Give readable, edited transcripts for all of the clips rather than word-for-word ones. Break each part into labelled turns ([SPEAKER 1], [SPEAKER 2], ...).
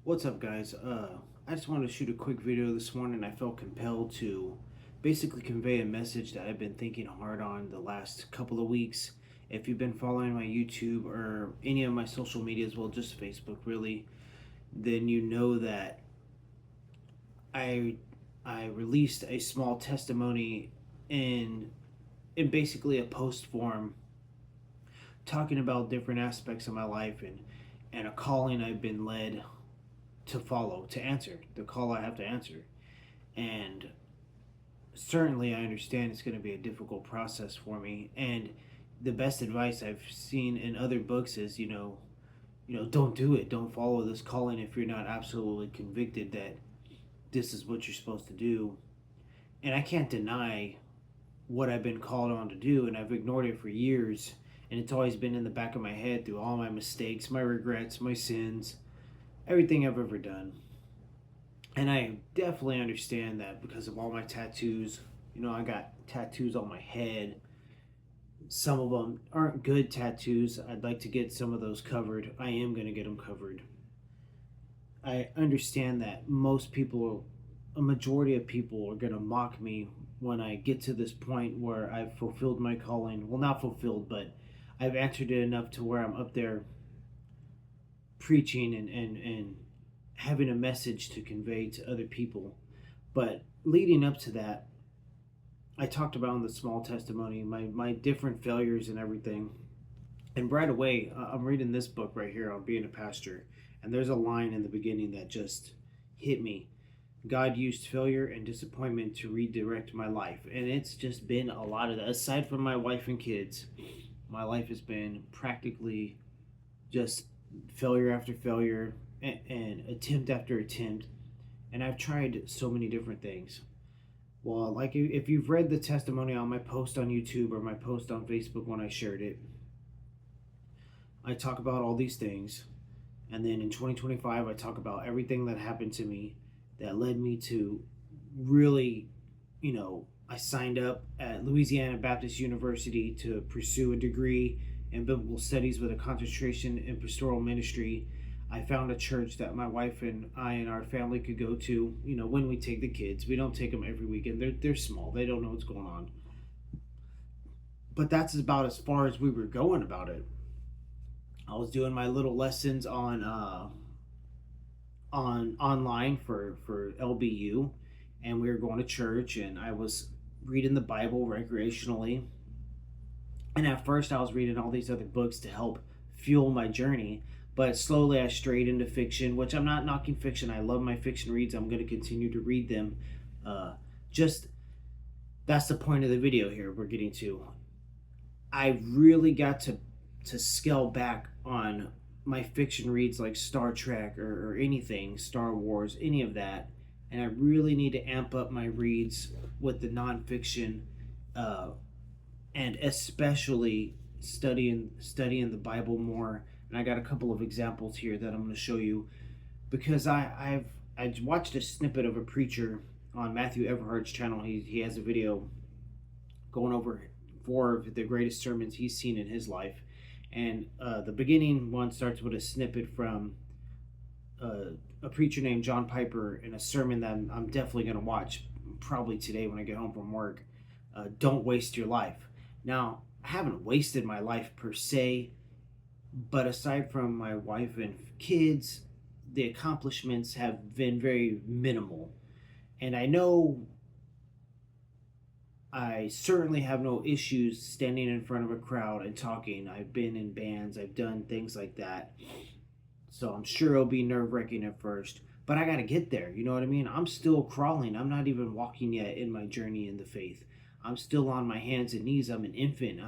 [SPEAKER 1] What's up, guys? I just wanted to shoot a quick video this morning. I felt compelled to basically convey a message that I've been thinking hard on the last couple of weeks. If you've been following my YouTube or any of my social media as well, just Facebook really, then you know that I I released a small testimony in basically a post form talking about different aspects of my life and a calling I've been led to follow, to answer, the call I have to answer. And certainly I understand it's going to be a difficult process for me. And the best advice I've seen in other books is, don't do it. Don't follow this calling if you're not absolutely convicted that this is what you're supposed to do. And I can't deny what I've been called on to do, and I've ignored it for years. And it's always been in the back of my head through all my mistakes, my regrets, my sins, everything I've ever done. And I definitely understand that because of all my tattoos. I got tattoos on my head. Some of them aren't good tattoos. I'd like to get some of those covered. I am going to get them covered. I understand that most people, a majority of people, are going to mock me when I get to this point where I've fulfilled my calling. Well, not fulfilled, but I've answered it enough to where I'm up there preaching and having a message to convey to other people. But leading up to that, I talked about in the small testimony my different failures and everything. And right away, I'm reading this book right here on being a pastor, and there's a line in the beginning that just hit me. God used failure and disappointment to redirect my life. And it's just been a lot of that. Aside from my wife and kids, my life has been practically just failure after failure and attempt after attempt. And I've tried so many different things. Well, like if you've read the testimony on my post on YouTube or my post on Facebook when I shared it, I talk about all these things. And then in 2025, I talk about everything that happened to me that led me to really, I signed up at Louisiana Baptist University to pursue a degree in biblical studies with a concentration in pastoral ministry. I found a church that my wife and I and our family could go to, when we take the kids. We don't take them every weekend. They're small. They don't know what's going on. But that's about as far as we were going about it. I was doing my little lessons on online for LBU, and we were going to church, and I was reading the Bible recreationally. And at first I was reading all these other books to help fuel my journey, but slowly I strayed into fiction, which I'm not knocking fiction. I love my fiction reads. I'm going to continue to read them. Just that's the point of the video here we're getting to. I really got to scale back on my fiction reads like Star Trek or anything, Star Wars, any of that. And I really need to amp up my reads with the nonfiction, and especially studying the Bible more. And I got a couple of examples here that I'm going to show you because I watched a snippet of a preacher on Matthew Everhart's channel. He has a video going over 4 of the greatest sermons he's seen in his life. And the beginning one starts with a snippet from a preacher named John Piper in a sermon that I'm definitely going to watch probably today when I get home from work. Don't waste your life. Now, I haven't wasted my life per se, but aside from my wife and kids, the accomplishments have been very minimal. And I know I certainly have no issues standing in front of a crowd and talking. I've been in bands, I've done things like that. So I'm sure it'll be nerve wracking at first, but I got to get there. You know what I mean? I'm still crawling. I'm not even walking yet in my journey in the faith. I'm still on my hands and knees. I'm an infant.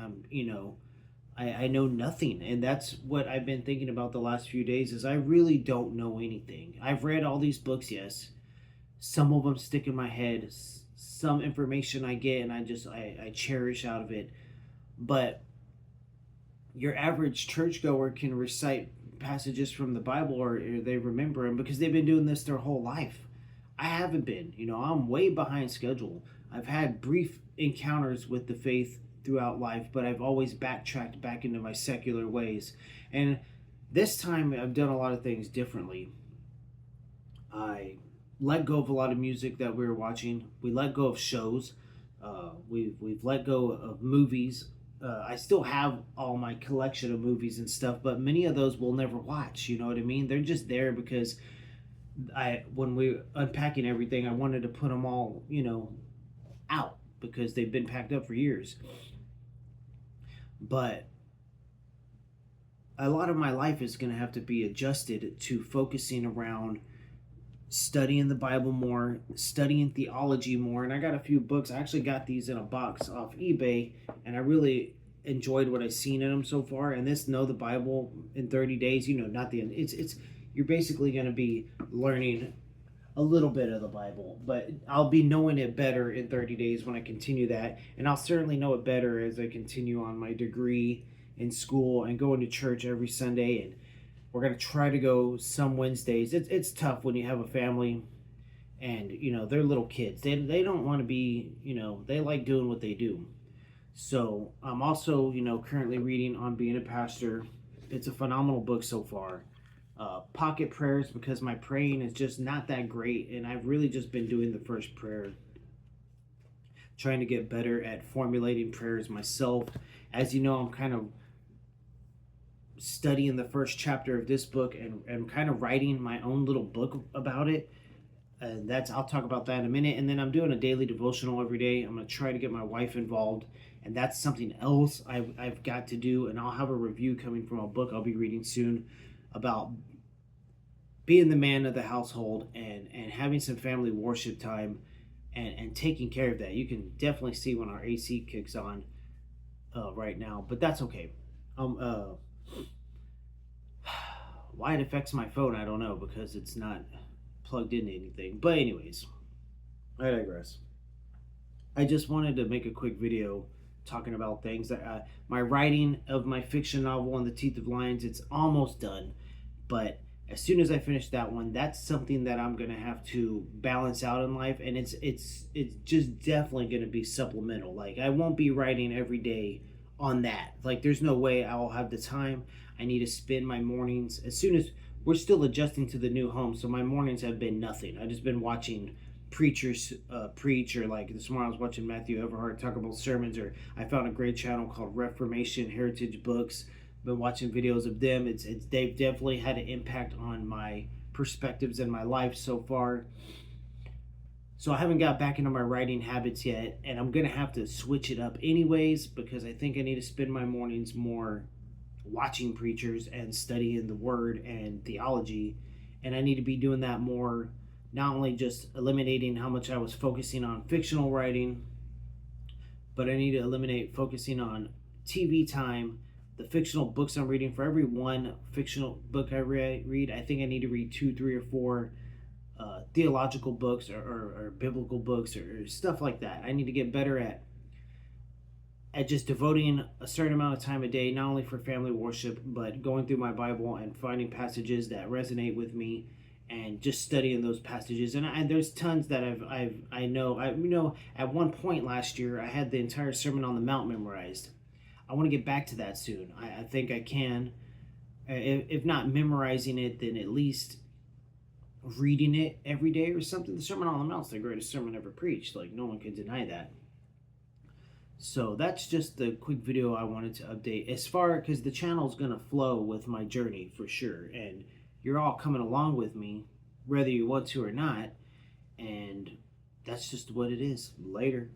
[SPEAKER 1] I know nothing. And that's what I've been thinking about the last few days is I really don't know anything. I've read all these books, yes. Some of them stick in my head. Some information I get and I cherish out of it. But your average churchgoer can recite passages from the Bible or they remember them because they've been doing this their whole life. I haven't been. I'm way behind schedule. I've had brief encounters with the faith throughout life, but I've always backtracked back into my secular ways. And this time I've done a lot of things differently. I let go of a lot of music that we were watching. We let go of shows. We've let go of movies. I still have all my collection of movies and stuff, but many of those we'll never watch. You know what I mean? They're just there because when we unpacking everything, I wanted to put them all, out because they've been packed up for years. But a lot of my life is going to have to be adjusted to focusing around studying the Bible more, studying theology more. And I got a few books. I actually got these in a box off eBay, and I really enjoyed what I've seen in them so far. And this Know the Bible in 30 Days, not the end. It's you're basically going to be learning a little bit of the Bible, but I'll be knowing it better in 30 days when I continue that. And I'll certainly know it better as I continue on my degree in school and going to church every Sunday. And we're going to try to go some Wednesdays. It's tough when you have a family and, they're little kids. They don't want to be, they like doing what they do. So I'm also, currently reading on Being a Pastor. It's a phenomenal book so far. Pocket prayers, because my praying is just not that great, and I've really just been doing the first prayer, trying to get better at formulating prayers myself. As you know, I'm kind of studying the first chapter of this book and kind of writing my own little book about it. And I'll talk about that in a minute. And then I'm doing a daily devotional every day. I'm going to try to get my wife involved, and that's something else I've got to do. And I'll have a review coming from a book I'll be reading soon about being the man of the household and having some family worship time and taking care of that. You can definitely see when our AC kicks on right now, but that's okay. Why it affects my phone, I don't know, because it's not plugged into anything. But anyways, I digress. I just wanted to make a quick video talking about things that my writing of my fiction novel On the Teeth of Lions, it's almost done, but as soon as I finish that one, that's something that I'm gonna have to balance out in life, and it's just definitely gonna be supplemental. Like, I won't be writing every day on that. Like, there's no way I'll have the time. I need to spend my mornings, as soon as we're still adjusting to the new home, so my mornings have been nothing. I've just been watching preachers preach, or like this morning I was watching Matthew Everhart talk about sermons, or I found a great channel called Reformation Heritage Books. Been watching videos of them. They've definitely had an impact on my perspectives in my life so far. So I haven't got back into my writing habits yet, and I'm gonna have to switch it up anyways, because I think I need to spend my mornings more watching preachers and studying the word and theology, and I need to be doing that more, not only just eliminating how much I was focusing on fictional writing, but I need to eliminate focusing on TV time. The fictional books I'm reading, for every one fictional book I read, I think I need to read 2, 3, or 4 theological books or biblical books or stuff like that. I need to get better at just devoting a certain amount of time a day, not only for family worship, but going through my Bible and finding passages that resonate with me and just studying those passages. And there's tons that I know. At one point last year, I had the entire Sermon on the Mount memorized. I want to get back to that soon. I think I can. If not memorizing it, then at least reading it every day or something. The Sermon on the Mount is the greatest sermon ever preached. Like, no one can deny that. So that's just the quick video I wanted to update. As far, because the channel's going to flow with my journey for sure. And you're all coming along with me, whether you want to or not. And that's just what it is. Later.